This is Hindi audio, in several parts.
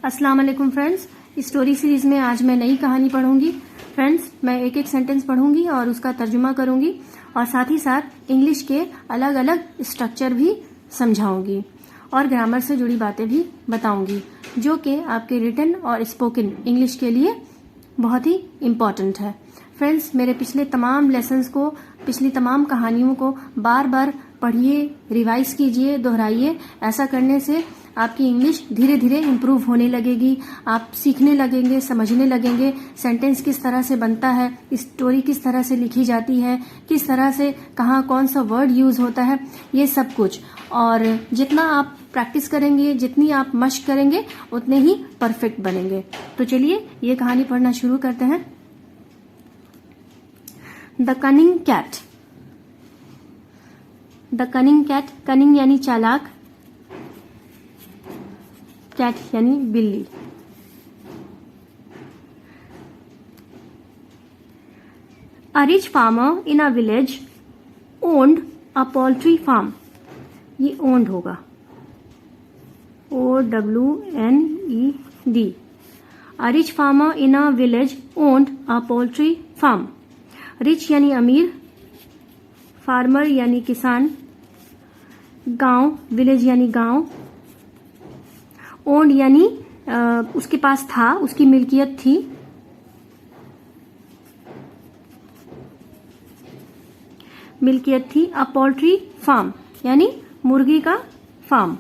अस्सलाम वालेकुम फ्रेंड्स। स्टोरी सीरीज में आज मैं नई कहानी पढ़ूंगी। फ्रेंड्स, मैं एक एक सेंटेंस पढ़ूंगी और उसका तर्जुमा करूंगी और साथ ही साथ इंग्लिश के अलग अलग स्ट्रक्चर भी समझाऊंगी और ग्रामर से जुड़ी बातें भी बताऊंगी, जो कि आपके रिटन और स्पोकन इंग्लिश के लिए बहुत ही इम्पोर्टेंट है। फ्रेंड्स, मेरे पिछले तमाम लेसन्स को, पिछली तमाम कहानियों को बार बार पढ़िए, रिवाइज कीजिए, दोहराइए। ऐसा करने से आपकी इंग्लिश धीरे धीरे इम्प्रूव होने लगेगी। आप सीखने लगेंगे, समझने लगेंगे सेंटेंस किस तरह से बनता है, स्टोरी किस तरह से लिखी जाती है, किस तरह से कहाँ कौन सा वर्ड यूज होता है, ये सब कुछ। और जितना आप प्रैक्टिस करेंगे, जितनी आप मश्क करेंगे, उतने ही परफेक्ट बनेंगे। तो चलिए ये कहानी पढ़ना शुरू करते हैं। The cunning cat. The cunning cat, cunning यानी चालाक, कैट यानी बिल्ली। A rich farmer in a village owned a poultry farm. ये owned होगा, OWNED। A rich farmer in a village owned a poultry farm. Rich यानी अमीर, फार्मर यानी किसान, गांव, विलेज यानी गांव, ओन्ड यानी उसके पास था, उसकी मिल्कियत थी। मिल्कियत थी। अ पोल्ट्री फार्म यानी मुर्गी का फार्म,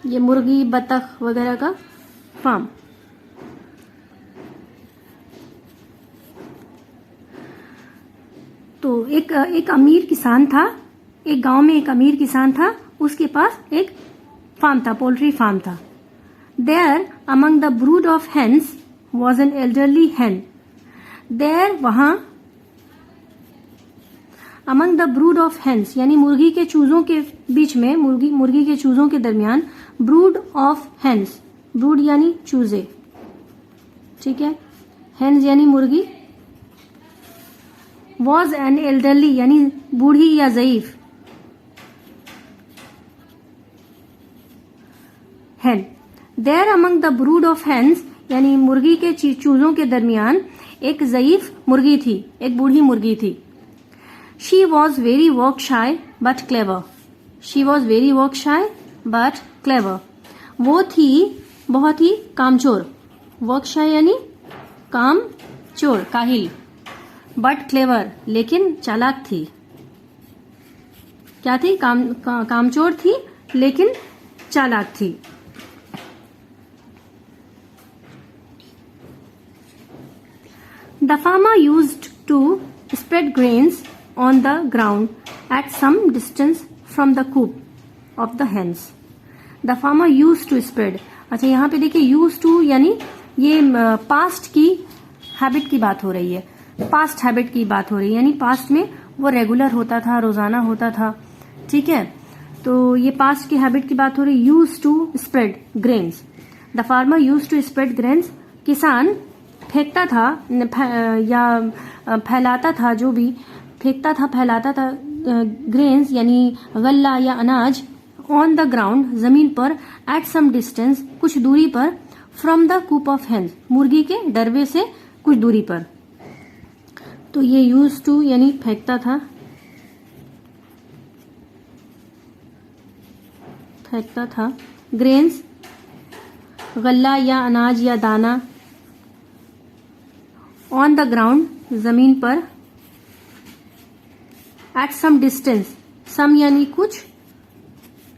ये मुर्गी बतख वगैरह का फार्म। तो एक अमीर किसान था, एक गांव में एक अमीर किसान था, उसके पास एक फार्म था, पोल्ट्री फार्म था। There among the brood of hens was an elderly hen. There वहां, among the brood of hens यानी मुर्गी के चूजों के बीच में, मुर्गी के चूजों के दरमियान, ब्रूड ऑफ हेन्स, ब्रूड यानी चूजे, ठीक है, हेन्स यानी मुर्गी, वॉज एन एल्डरली यानी बूढ़ी या ज़ईफ hen. There among the brood of hens यानी मुर्गी के चूजों के दरमियान एक ज़ईफ मुर्गी थी, एक बूढ़ी मुर्गी थी। She was very work shy but clever. She was very work shy but clever. वो थी बहुत ही कामचोर, वर्क शाय यानी काम चोर, काहिल, बट क्लेवर लेकिन चालाक थी। क्या थी? कामचोर थी लेकिन चालाक थी। The farmer used to spread grains on the ground at some distance from the coop of the hens. The farmer used to spread. अच्छा, यहाँ पे देखिए used to यानी ये पास्ट की हैबिट की बात हो रही है, पास्ट हैबिट की बात हो रही है, यानी पास्ट में वो रेगुलर होता था, रोजाना होता था, ठीक है। तो ये पास्ट की हैबिट की बात हो रही है। Use to spread grains, the farmer use to spread grains, किसान फेंकता था या फैलाता था, जो भी फेंकता था, फैलाता था, ग्रेन्स यानी गल्ला या अनाज, ऑन द ग्राउंड जमीन पर, एट सम डिस्टेंस कुछ दूरी पर, from the coop of hens मुर्गी के डरवे से कुछ दूरी पर। तो ये यूज टू यानी फेंकता था, फेंकता था, ग्रेन्स गल्ला या अनाज या दाना, ऑन द ग्राउंड जमीन पर, एट सम डिस्टेंस, सम यानी कुछ,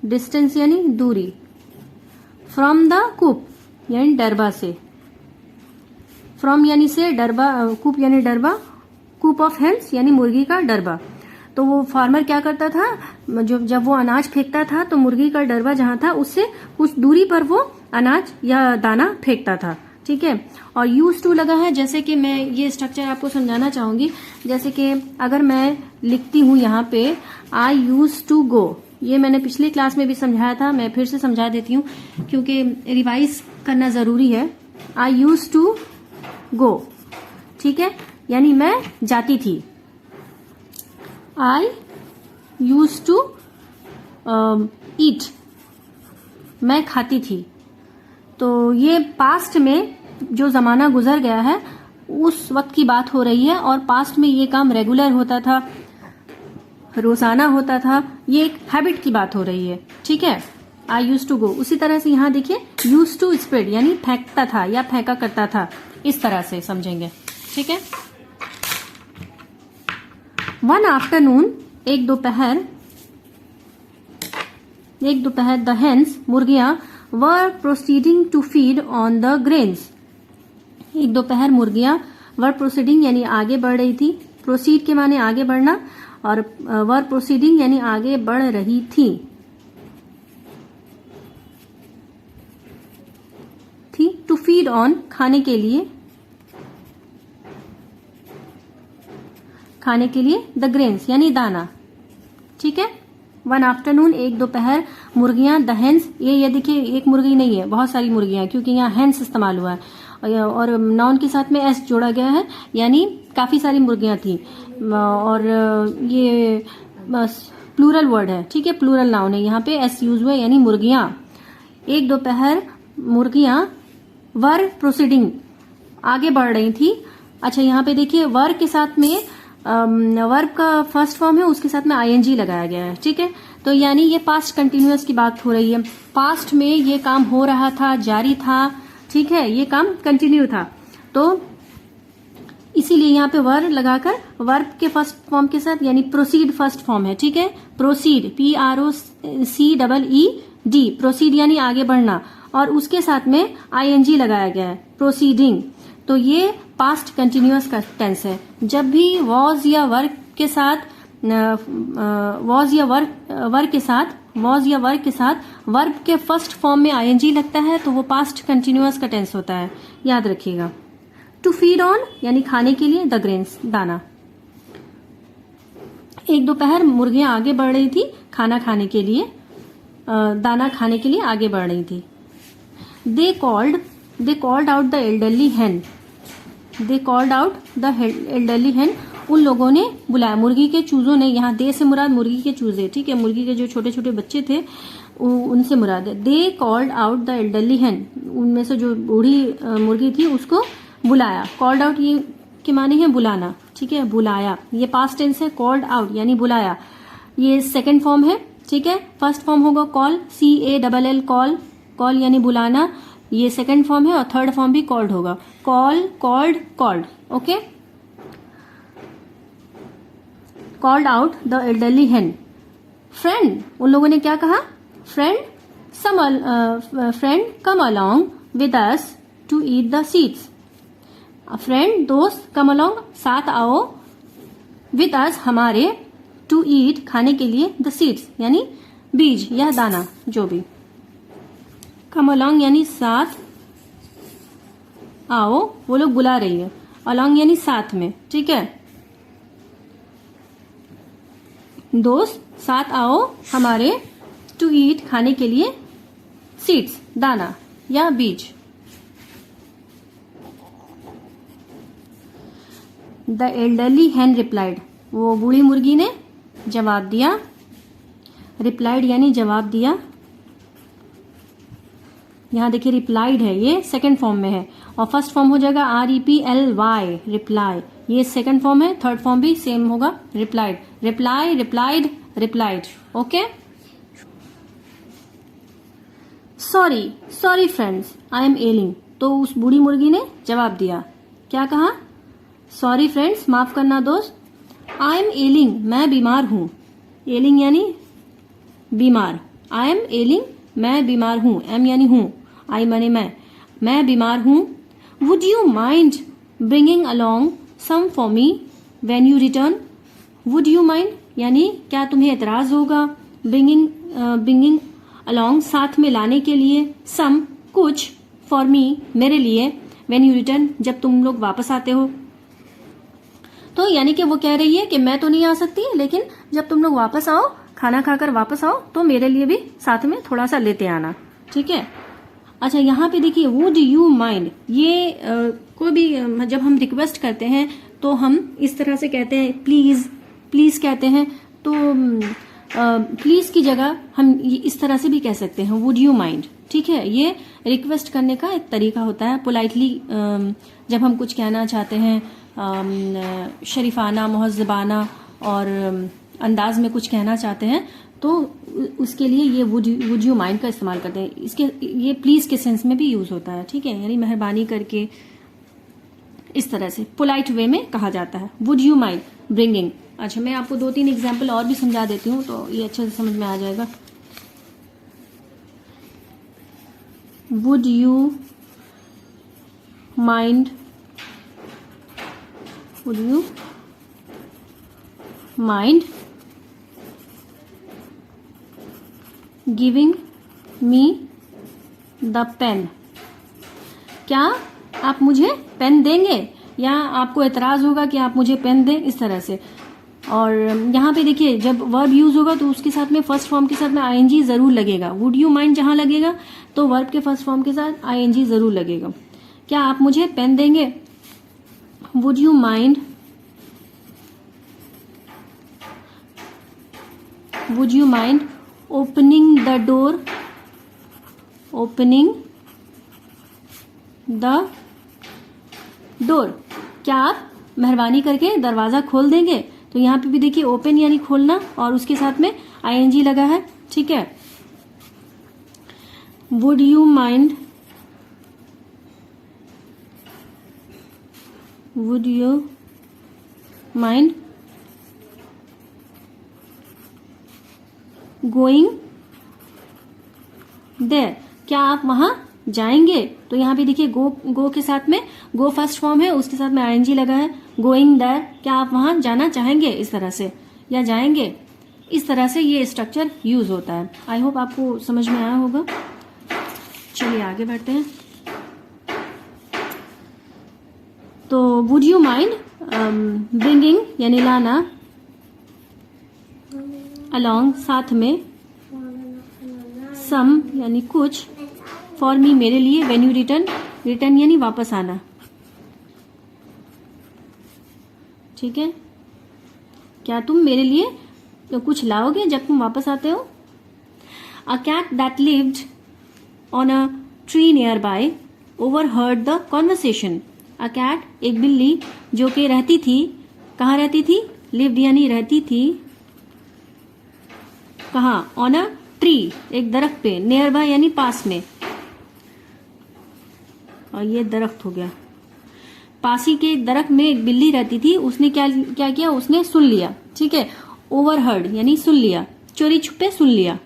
डिस्टेंस यानी दूरी, फ्रॉम द कूप यानी डरबा से, फ्रॉम यानी से, डरबा, कूप यानी डरबा, कूप ऑफ हेन्स यानी मुर्गी का डरबा। तो वो फार्मर क्या करता था, जब वो अनाज फेंकता था तो मुर्गी का डरबा जहां था उससे कुछ दूरी पर वो अनाज या दाना फेंकता था, ठीक है। और यूज टू लगा है, जैसे कि मैं ये स्ट्रक्चर आपको समझाना चाहूंगी। जैसे कि अगर मैं लिखती हूं यहाँ पे आई यूज टू गो, ये मैंने पिछली क्लास में भी समझाया था, मैं फिर से समझा देती हूँ क्योंकि रिवाइज करना जरूरी है। आई यूज टू गो, ठीक है, यानी मैं जाती थी। आई यूज टू ईट, मैं खाती थी। तो ये पास्ट में जो जमाना गुजर गया है उस वक्त की बात हो रही है, और पास्ट में ये काम रेगुलर होता था, रोजाना होता था, ये एक हैबिट की बात हो रही है। ठीक है, आई यूज टू गो। उसी तरह से यहां देखिए यूज टू स्प्रेड यानी फेंकता था या फेंका करता था, इस तरह से समझेंगे। ठीक है, वन आफ्टरनून, एक दोपहर द हेन्स, मुर्गियां, were proceeding to feed on the grains. एक दोपहर मुर्गियां वर प्रोसीडिंग यानी आगे बढ़ रही थी, प्रोसीड के माने आगे बढ़ना, और वर प्रोसीडिंग यानी आगे बढ़ रही थी टू फीड ऑन खाने के लिए द ग्रेन्स यानी दाना। ठीक है, वन आफ्टरनून, एक दोपहर, मुर्गियां, द हेन्स, ये देखिए एक मुर्गी नहीं है, बहुत सारी मुर्गियां, क्योंकि यहाँ हेन्स इस्तेमाल हुआ है और नाउन के साथ में एस जोड़ा गया है, यानी काफी सारी मुर्गियां थी, और ये प्लूरल वर्ड है। ठीक है, प्लूरल नाउन है, यहाँ पे एस यूज हुआ है यानी मुर्गियां। एक दोपहर मुर्गियां वर प्रोसीडिंग आगे बढ़ रही थी। अच्छा, यहाँ पे देखिए वर के साथ में वर्ब का फर्स्ट फॉर्म है, उसके साथ में आईएनजी लगाया गया है। ठीक है, तो यानी ये पास्ट कंटिन्यूअस की बात हो रही है, पास्ट में ये काम हो रहा था, जारी था। ठीक है, ये काम कंटिन्यू था, तो इसीलिए यहाँ पे वर लगाकर वर्ब के फर्स्ट फॉर्म के साथ, यानी प्रोसीड फर्स्ट फॉर्म है। ठीक है, प्रोसीड, PROCEED, प्रोसीड यानी आगे बढ़ना, और उसके साथ में आईएनजी लगाया गया है, प्रोसीडिंग। तो ये पास्ट कंटिन्यूअस का टेंस है। जब भी वॉज या वर्क के साथ वर्ब के फर्स्ट फॉर्म में आईएनजी लगता है तो वो पास्ट कंटिन्यूअस का टेंस होता है, याद रखिएगा। टू फीड ऑन यानी खाने के लिए, द ग्रेन्स दाना। एक दोपहर मुर्गियां आगे बढ़ रही थी खाना खाने के लिए, दाना खाने के लिए आगे बढ़ रही थी। They called out the elderly hen। They called out the elderly hen, उन लोगों ने बुलाया, मुर्गी के चूजों ने, यहाँ दे से मुराद मुर्गी के चूजे। ठीक है, मुर्गी के जो छोटे छोटे बच्चे थे उनसे मुराद है। They called out the elderly hen, उनमें से जो बूढ़ी मुर्गी थी उसको बुलाया। कॉल्ड आउट ये के माने है बुलाना। ठीक है, बुलाया, ये पास्ट टेंस है, कॉल्ड आउट यानी बुलाया, ये सेकेंड फॉर्म है। ठीक है, फर्स्ट फॉर्म होगा कॉल, CALL, कॉल यानी बुलाना, ये सेकंड फॉर्म है, और थर्ड फॉर्म भी कॉल्ड होगा, call, called, called. Okay, called out the elderly hen। Friend, उन लोगों ने क्या कहा, friend come along with us to eat the seeds. Friend दोस्त, कम अलोंग साथ आओ, विद अस हमारे, टू ईट खाने के लिए, द सीड्स यानी बीज या दाना जो भी। कम अलोंग यानी साथ आओ, वो लोग बुला रही है, अलोंग यानी साथ में। ठीक है, दोस्त साथ आओ हमारे, टू ईट खाने के लिए, सीड्स दाना या बीज। द एल्डरली hen रिप्लाइड, वो बूढ़ी मुर्गी ने जवाब दिया, रिप्लाइड यानी जवाब दिया। यहाँ देखिए रिप्लाइड है, ये सेकंड फॉर्म में है, और फर्स्ट फॉर्म हो जाएगा REPLY, रिप्लाई, ये सेकंड फॉर्म है, थर्ड फॉर्म भी सेम होगा, replied, reply, replied, replied. Okay, sorry friends, I am ailing, तो उस बूढ़ी मुर्गी ने जवाब दिया, क्या कहा, सॉरी फ्रेंड्स, माफ करना दोस्त, आई एम एलिंग, मैं बीमार हूं, एलिंग यानी बीमार, आई एम एलिंग, मैं बीमार हूं, एम यानी हूं, आई माने मैं बीमार हूं। Would you mind bringing along some for me when you return. Would you mind यानी क्या तुम्हें एतराज होगा, ब्रिंगिंग अलोंग साथ में लाने के लिए, सम कुछ, फॉर मी मेरे लिए, व्हेन यू रिटर्न जब तुम लोग वापस आते हो। तो यानी कि वो कह रही है कि मैं तो नहीं आ सकती, लेकिन जब तुम लोग वापस आओ, खाना खाकर वापस आओ, तो मेरे लिए भी साथ में थोड़ा सा लेते आना। ठीक है, अच्छा यहाँ पे देखिए वुड यू माइंड, ये कोई भी जब हम रिक्वेस्ट करते हैं तो हम इस तरह से कहते हैं, प्लीज कहते हैं, तो प्लीज की जगह हम इस तरह से भी कह सकते हैं, वुड यू माइंड। ठीक है, ये रिक्वेस्ट करने का एक तरीका होता है। पोलाइटली जब हम कुछ कहना चाहते हैं, शरीफाना, मुहज़्ज़बाना और अंदाज में कुछ कहना चाहते हैं, तो उसके लिए ये वुड यू माइंड का इस्तेमाल करते हैं। इसके ये प्लीज के सेंस में भी यूज होता है। ठीक है, यानी मेहरबानी करके, इस तरह से पोलाइट वे में कहा जाता है। Would you mind bringing. अच्छा, मैं आपको 2-3 एग्जाम्पल और भी समझा देती हूँ तो ये अच्छे से समझ में आ जाएगा। Would you mind, would you mind giving me the pen. क्या आप मुझे पेन देंगे, या आपको एतराज होगा कि आप मुझे पेन दें, इस तरह से। और यहाँ पे देखिए, जब वर्ब यूज होगा तो उसके साथ में फर्स्ट फॉर्म के साथ में आईएनजी जरूर लगेगा। वुड यू माइंड जहां लगेगा तो वर्ब के फर्स्ट फॉर्म के साथ आईएनजी जरूर लगेगा। क्या आप मुझे पेन देंगे? Would you mind, would you mind opening the door, opening the door. क्या आप मेहरबानी करके दरवाजा खोल देंगे? तो यहां पे भी देखिए ओपन यानी खोलना और उसके साथ में आईएनजी लगा है। ठीक है, would you mind, would you mind going there. क्या आप वहां जाएंगे? तो यहाँ पे देखिए गो के साथ में, गो फर्स्ट फॉर्म है, उसके साथ में आईएनजी लगा है। गोइंग देयर, क्या आप वहां जाना चाहेंगे, इस तरह से, या जाएंगे। इस तरह से ये स्ट्रक्चर यूज होता है। आई होप आपको समझ में आया होगा। चलिए आगे बढ़ते हैं। तो वुड यू माइंड ब्रिंगिंग यानी लाना, अलोंग साथ में, सम यानी कुछ, फॉर मी मेरे लिए, व्हेन यू रिटर्न, रिटर्न यानी वापस आना। ठीक है, क्या तुम मेरे लिए तो कुछ लाओगे जब तुम वापस आते हो? A cat that lived on a tree nearby overheard the conversation. A cat एक बिल्ली जो कि रहती थी, कहाँ रहती थी? लिव्ड यानी रहती थी, कहाँ? ऑन अ ट्री एक दरख्त पे, नियर बाय यानी पास में, और ये दरख्त हो गया। पासी के दरख्त में एक बिल्ली रहती थी, उसने क्या किया? उसने सुन लिया। ठीक है, ओवरहर्ड यानी सुन लिया, चोरी छुपे सुन लिया।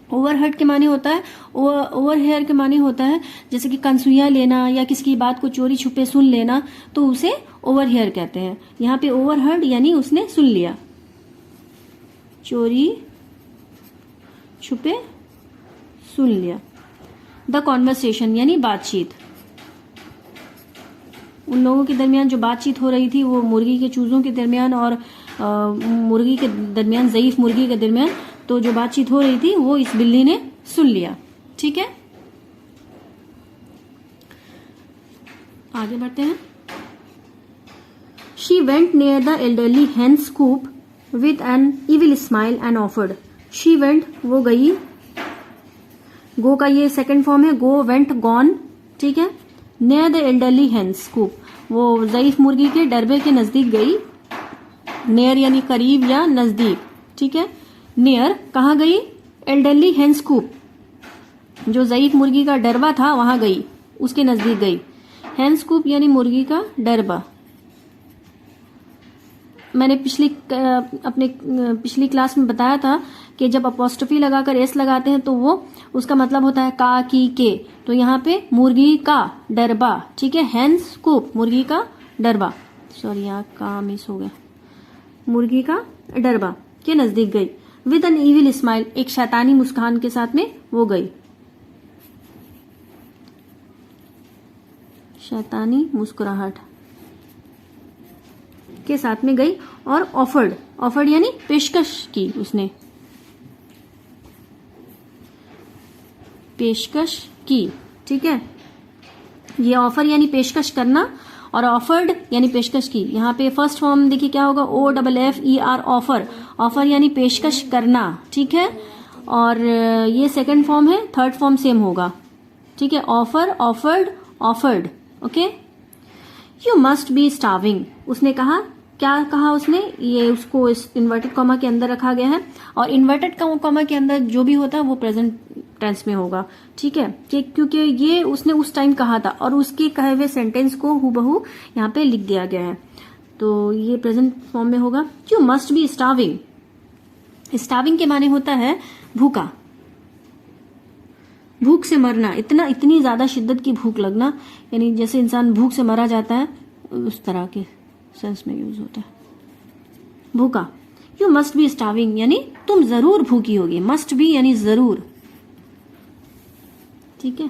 ओवरहर्ड के माने होता है, ओवरहेयर के माने होता है जैसे कि कंसुइयां लेना या किसी की बात को चोरी छुपे सुन लेना, तो उसे ओवरहेयर कहते हैं। यहाँ पे ओवरहर्ड यानी उसने सुन लिया, चोरी छुपे सुन लिया। द कॉन्वर्सेशन यानी बातचीत, उन लोगों के दरमियान जो बातचीत हो रही थी वो मुर्गी के चूजों के दरमियान और मुर्गी के दरमियान, ज़ईफ मुर्गी के दरमियान, तो जो बातचीत हो रही थी वो इस बिल्ली ने सुन लिया। ठीक है, आगे बढ़ते हैं। She went near the elderly hen's coop with an evil smile and offered. She went वो गई, गो का ये सेकंड फॉर्म है, गो, वेंट, गॉन। ठीक है, नियर द एल्डरली हेन्स कूप, वो ज़ईफ मुर्गी के डरबे के नजदीक गई। नियर यानी करीब या नजदीक। ठीक है, नियर कहाँ गई? एल्डरली हेन्स कूप, जो ज़ईफ मुर्गी का डरबा था वहां गई, उसके नजदीक गई। हेन्स कूप यानी मुर्गी का डरबा। मैंने अपने पिछली क्लास में बताया था कि जब अपोस्ट्रोफी लगाकर एस लगाते हैं तो वो उसका मतलब होता है का, की, के। तो यहाँ पे मुर्गी का डरबा। ठीक है, हेन्स कूप मुर्गी का डरबा, सॉरी यहाँ का मिस हो गया, मुर्गी का डरबा के नजदीक गई। विद एन इविल स्माइल, एक शैतानी मुस्कान के साथ में वो गई। शैतानी मुस्कुराहट के साथ में गई। और ऑफर्ड, ऑफर्ड यानी पेशकश की, उसने पेशकश की। ठीक है, ये ऑफर यानी पेशकश करना, और ऑफर्ड यानी पेशकश की। यहाँ पे फर्स्ट फॉर्म देखिए क्या होगा? OFFER, offer. ऑफर यानी पेशकश करना, ठीक है। और ये सेकंड फॉर्म है, थर्ड फॉर्म सेम होगा, ठीक है। Offer, offered, offered, okay. You must be starving, उसने कहा, क्या कहा उसने, ये उसको इस इन्वर्टेड कॉमा के अंदर रखा गया है, और इन्वर्टेड कॉमा के अंदर जो भी होता है वो प्रेजेंट टेंस में होगा, ठीक है, क्योंकि ये उसने उस टाइम कहा था और उसके कहे हुए सेंटेंस को हूबहू यहाँ पे लिख दिया गया है, तो ये प्रेजेंट फॉर्म में होगा। You must be starving, starving के माने होता है भूखा, भूख से मरना, इतनी ज्यादा शिद्दत की भूख लगना, यानी जैसे इंसान भूख से मरा जाता है उस तरह के सेंस में यूज होता है भूखा। यू मस्ट बी स्टार्विंग यानी तुम जरूर भूखी होगी, मस्ट बी यानी जरूर, ठीक है।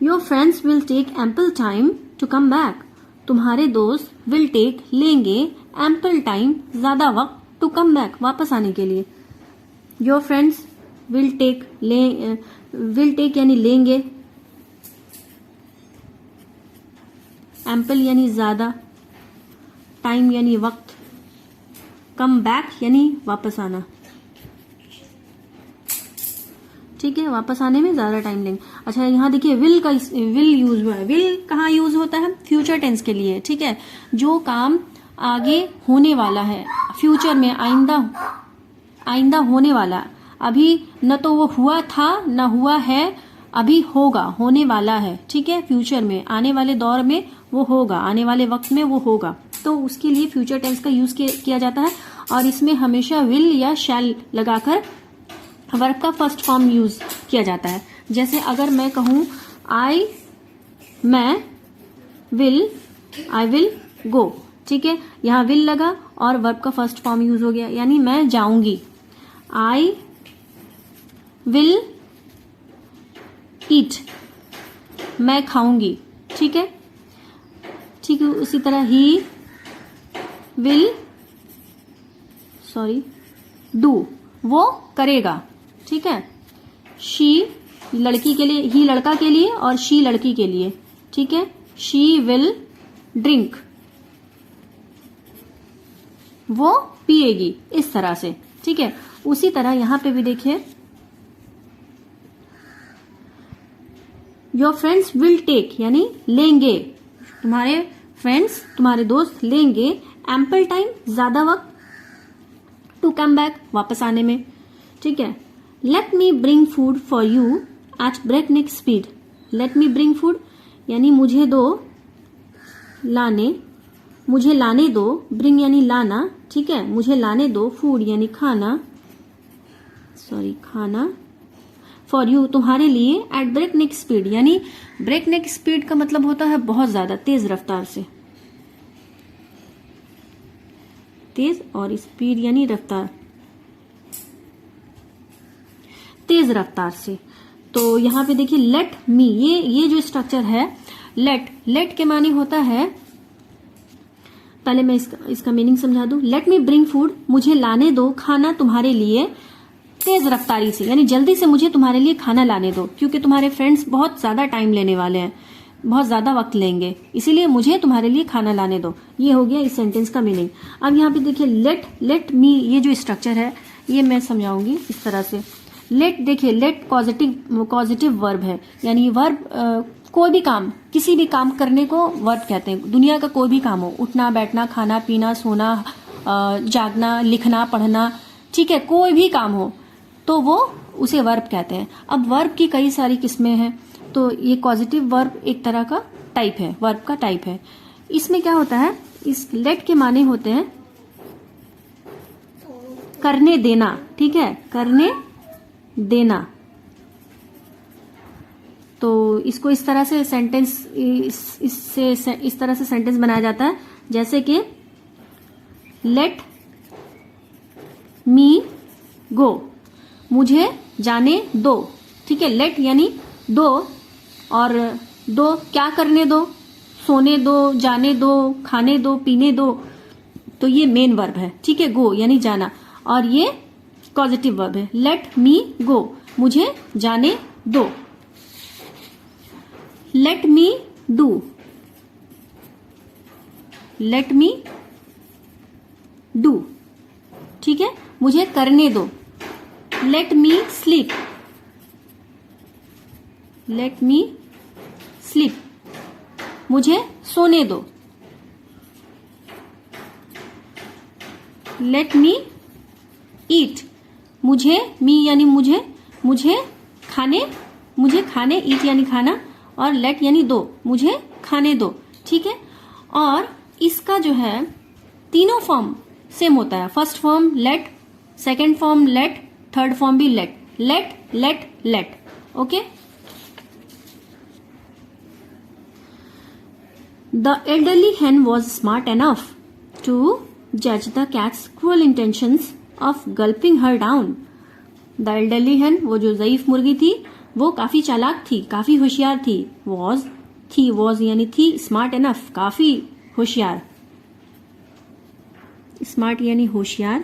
Your friends will take ample time to come back, तुम्हारे दोस्त विल टेक लेंगे, एम्पल टाइम ज्यादा वक्त, टू कम बैक वापस आने के लिए। Your friends will take, will take यानी लेंगे, एम्पल यानी ज्यादा, टाइम यानी वक्त, कम बैक यानी वापस आना, ठीक है, वापस आने में ज्यादा टाइम लेंगे। अच्छा यहाँ देखिए विल यूज हुआ है, विल कहाँ यूज होता है, फ्यूचर टेंस के लिए, ठीक है, जो काम आगे होने वाला है, फ्यूचर में, आइंदा होने वाला, अभी न तो वो हुआ था न हुआ है, अभी होगा, होने वाला है, ठीक है, फ्यूचर में, आने वाले दौर में वो होगा, आने वाले वक्त में वो होगा, तो उसके लिए फ्यूचर टेंस का यूज किया जाता है। और इसमें हमेशा विल या शैल लगाकर वर्ब का फर्स्ट फॉर्म यूज किया जाता है। जैसे अगर मैं कहूं आई विल गो, ठीक है, यहां विल लगा और वर्ब का फर्स्ट फॉर्म यूज हो गया, यानी मैं जाऊंगी, आई विल ईट, मैं खाऊंगी, ठीक है, ठीक है। उसी तरह ही विल डू, वो करेगा, ठीक है। शी लड़की के लिए, ही लड़का के लिए और शी लड़की के लिए, ठीक है। शी विल ड्रिंक, वो पिएगी, इस तरह से, ठीक है। उसी तरह यहां पे भी देखिए योर फ्रेंड्स विल टेक यानी लेंगे, तुम्हारे फ्रेंड्स, तुम्हारे दोस्त लेंगे, एम्पल टाइम ज्यादा वक्त, टू कम बैक वापस आने में, ठीक है। Let me bring food for you at breakneck speed, let me bring food यानी मुझे लाने दो, ब्रिंग यानी लाना, ठीक है, मुझे लाने दो, फूड यानी खाना, फॉर यू तुम्हारे लिए, एट ब्रेकनेक स्पीड यानी ब्रेकनेक स्पीड का मतलब होता है बहुत ज्यादा तेज रफ्तार से, तेज, और स्पीड यानी रफ्तार, तेज रफ्तार से। तो यहां पे देखिए लेट मी, ये जो स्ट्रक्चर है लेट के माने होता है, पहले मैं इसका मीनिंग समझा दूं। लेट मी ब्रिंग फूड, मुझे लाने दो खाना तुम्हारे लिए, तेज रफ्तारी से यानी जल्दी से मुझे तुम्हारे लिए खाना लाने दो, क्योंकि तुम्हारे फ्रेंड्स बहुत ज्यादा टाइम लेने वाले हैं, बहुत ज्यादा वक्त लेंगे, इसीलिए मुझे तुम्हारे लिए खाना लाने दो। ये हो गया इस सेंटेंस का मीनिंग। अब यहाँ पे देखिए लेट मी, ये जो स्ट्रक्चर है ये मैं समझाऊंगी इस तरह से। लेट, देखिए लेट पॉजिटिव वर्ब है, यानी वर्ब कोई भी काम, किसी भी काम करने को वर्ब कहते हैं। दुनिया का कोई भी काम हो, उठना बैठना, खाना पीना, सोना, जागना, लिखना पढ़ना, ठीक है, कोई भी काम हो तो वो उसे वर्ब कहते हैं। अब वर्ब की कई सारी किस्में हैं, तो ये पॉजिटिव वर्ब एक तरह का टाइप है, वर्ब का टाइप है। इसमें क्या होता है, इस लेट के माने होते हैं करने देना, ठीक है, करने देना। तो इसको इस तरह से सेंटेंस, इस तरह से सेंटेंस बनाया जाता है, जैसे कि लेट मी गो, मुझे जाने दो, ठीक है। लेट यानी दो, और दो क्या करने दो, सोने दो, जाने दो, खाने दो, पीने दो, तो ये मेन वर्ब है, ठीक है। गो यानी जाना, और ये पॉजिटिव वर्ब है। लेट मी गो, मुझे जाने दो। Let me do, let me do, ठीक है, मुझे करने दो। Let me sleep, let me sleep, मुझे सोने दो। लेट मी ईट, मुझे, मी यानी मुझे, मुझे खाने, ईट यानी खाना, और लेट यानी दो, मुझे खाने दो, ठीक है। और इसका जो है तीनों फॉर्म सेम होता है। First form let, second form let, third form भी let, let let let, okay. The elderly hen was smart enough to judge the cat's cruel intentions of gulping her down. The elderly hen, वो जो ज़ईफ मुर्गी थी, वो काफी चालाक थी, काफी होशियार थी। was यानी थी, स्मार्ट इनफ काफी होशियार, स्मार्ट यानी होशियार,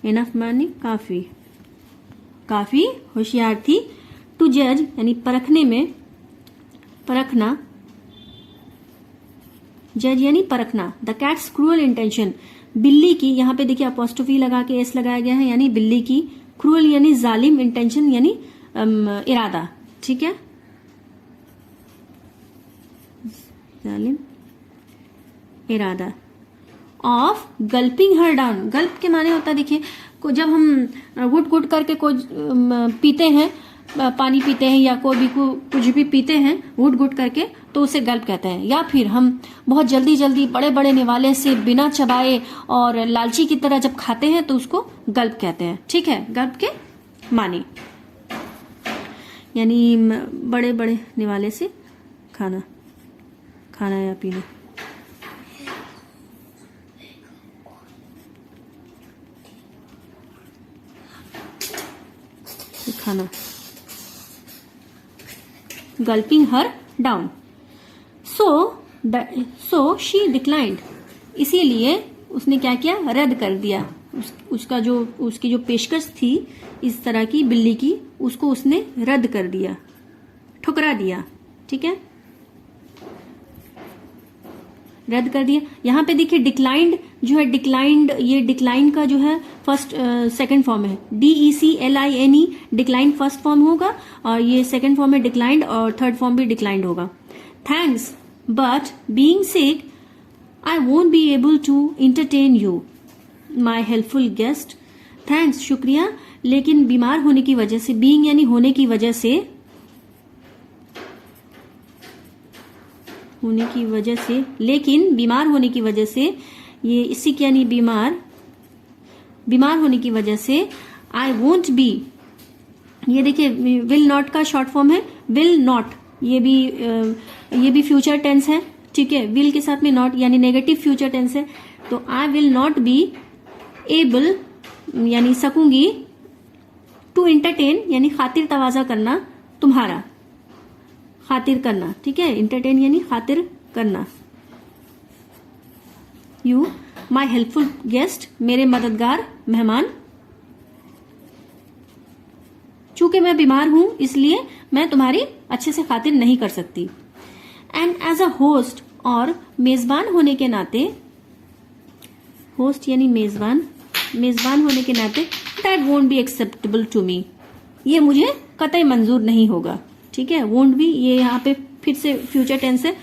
इनफ मानी काफी, काफी होशियार थी। टू जज यानी परखने में, परखना, जज यानी परखना। द कैट्स क्रूअल इंटेंशन, बिल्ली की, यहां पे देखिए अपोस्ट्रोफी लगा के एस लगाया गया है, यानी बिल्ली की, क्रूअल यानी जालिम, इंटेंशन यानी इरादा, ठीक है, जालिम इरादा। ऑफ गल्पिंग हर डाउन, गल्प के माने होता है देखिए, जब हम गुट गुट करके पीते हैं, पानी पीते हैं या कोई भी कुछ भी पीते हैं गुट गुट करके, तो उसे गल्प कहते हैं। या फिर हम बहुत जल्दी जल्दी बड़े बड़े निवाले से बिना चबाए और लालची की तरह जब खाते हैं तो उसको गल्प कहते हैं, ठीक है। गल्प के माने यानी बड़े बड़े निवाले से खाना, खाना या पीना, खाना। गल्पिंग her down, so she declined, इसीलिए उसने क्या किया, रद्द कर दिया। उसकी जो पेशकश थी इस तरह की बिल्ली की, उसको उसने रद्द कर दिया, ठुकरा दिया, ठीक है, रद्द कर दिया। यहां पे देखिए डिक्लाइंड जो है, डिक्लाइंड, ये डिक्लाइन का जो है फर्स्ट सेकंड फॉर्म है, DECLINE, डिक्लाइन फर्स्ट फॉर्म होगा, और ये सेकंड फॉर्म है डिक्लाइंड, और थर्ड फॉर्म भी डिक्लाइंड होगा। Thanks but being sick I won't be able to entertain you my helpful guest. Thanks, शुक्रिया, लेकिन बीमार होने की वजह से, बीइंग यानी होने की वजह से, होने की वजह से, लेकिन बीमार होने की वजह से, ये सिक यानी बीमार, बीमार होने की वजह से, आई वोंट बी, ये देखिए विल नॉट का शॉर्ट फॉर्म है, विल नॉट, ये भी फ्यूचर टेंस है, ठीक है, विल के साथ में नॉट यानी नेगेटिव फ्यूचर टेंस है। तो I will not be able यानी सकूंगी, टू एंटरटेन यानी खातिर तवाजा करना, तुम्हारा, खातिर करना, ठीक है, एंटरटेन यानी खातिर करना। यू माई हेल्पफुल गेस्ट, मेरे मददगार मेहमान। चूंकि मैं बीमार हूं इसलिए मैं तुम्हारी अच्छे से खातिर नहीं कर सकती। एंड एज अ होस्ट, और मेजबान होने के नाते, होस्ट यानी मेजबान, मेजबान होने के नाते, that won't be acceptable to me, ये मुझे कतई मंजूर नहीं होगा, ठीक है। वोंट बी, ये यहाँ पे फिर से फ्यूचर टेंस है,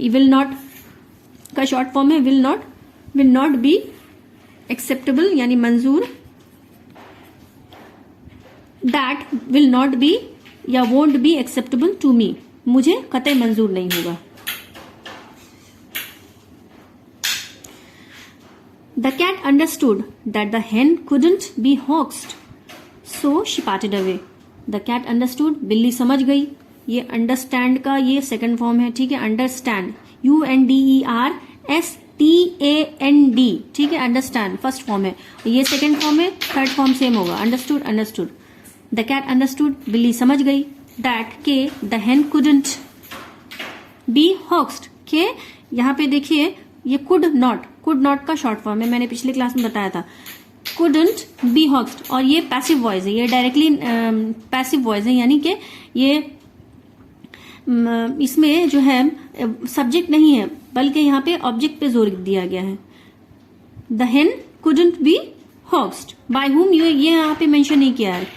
विल नॉट का शॉर्ट फॉर्म है, विल नॉट बी एक्सेप्टेबल यानी मंजूर, दैट विल नॉट बी या won't be acceptable to me, मुझे कतई मंजूर नहीं होगा। The cat understood that the hen couldn't be hoaxed, so she parted away. The cat understood, बिल्ली समझ गई, ये अंडरस्टैंड का ये सेकंड फॉर्म है, ठीक है, अंडरस्टैंड, UNDERSTAND, ठीक है, अंडरस्टैंड फर्स्ट फॉर्म है, ये सेकंड फॉर्म है, थर्ड फॉर्म सेम होगा, understood, understood. The cat understood, बिल्ली समझ गई, दैट के the hen couldn't be hoaxed, के यहाँ पे देखिए ये could not का शॉर्ट फॉर्म है, मैंने पिछले क्लास में बताया था, couldn't be hoaxed, और ये पैसिव वॉइस है, ये डायरेक्टली पैसिव वॉइस है, यानी कि ये इसमें जो है सब्जेक्ट नहीं है, बल्कि यहाँ पे ऑब्जेक्ट पे जोर दिया गया है, द हेन कुडंट बी हॉक्स्ड बाय हुम, ये यहाँ पे मेंशन नहीं किया है,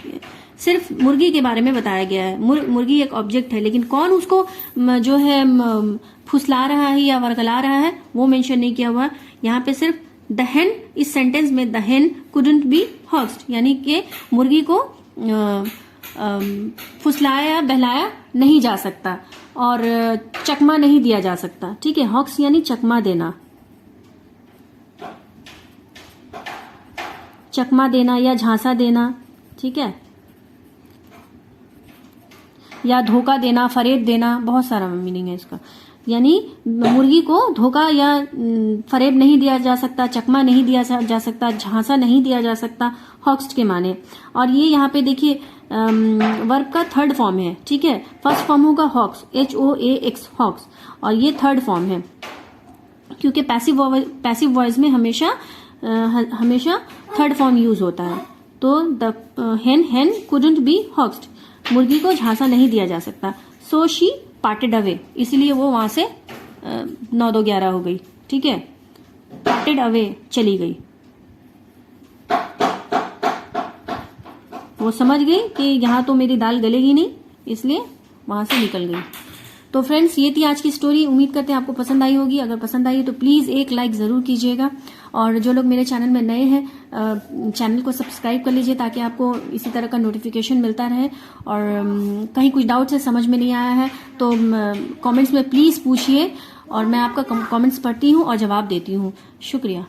सिर्फ मुर्गी के बारे में बताया गया है। मुर्गी एक ऑब्जेक्ट है, लेकिन कौन उसको जो है फुसला रहा है या वर्गला रहा है वो मेंशन नहीं किया हुआ। यहाँ पे सिर्फ द हेन, इस सेंटेंस में द हेन कुडंट बी हॉक्स्ड, यानी कि मुर्गी को फुसलाया बहलाया नहीं जा सकता और चकमा नहीं दिया जा सकता। ठीक है, हॉक्स यानी चकमा देना, चकमा देना या झांसा देना, ठीक है, या धोखा देना, फरेब देना, बहुत सारा मीनिंग है इसका। यानी मुर्गी को धोखा या फरेब नहीं दिया जा सकता, चकमा नहीं दिया जा सकता, झांसा नहीं दिया जा सकता, हॉक्स्ड के माने। और ये यहाँ पे देखिए वर्ब का थर्ड फॉर्म है। ठीक है, फर्स्ट फॉर्म होगा हॉक्स, HOAX हॉक्स, और ये थर्ड फॉर्म है क्योंकि पैसिव वॉइस में हमेशा थर्ड फॉर्म यूज होता है। तो द हेन कुडंट बी हॉक्स्ड, मुर्गी को झांसा नहीं दिया जा सकता। सो शी पार्टेड अवे, इसलिए वो वहां से 9-2-11 हो गई। ठीक है, पार्टेड अवे, चली गई। वो समझ गई कि यहाँ तो मेरी दाल गलेगी नहीं, इसलिए वहां से निकल गई। तो फ्रेंड्स, ये थी आज की स्टोरी। उम्मीद करते हैं आपको पसंद आई होगी। अगर पसंद आई तो प्लीज एक लाइक जरूर कीजिएगा, और जो लोग मेरे चैनल में नए हैं चैनल को सब्सक्राइब कर लीजिए ताकि आपको इसी तरह का नोटिफिकेशन मिलता रहे। और कहीं कुछ डाउट्स है, समझ में नहीं आया है तो कमेंट्स में प्लीज पूछिए, और मैं आपका कमेंट्स पढ़ती हूँ और जवाब देती हूँ। शुक्रिया।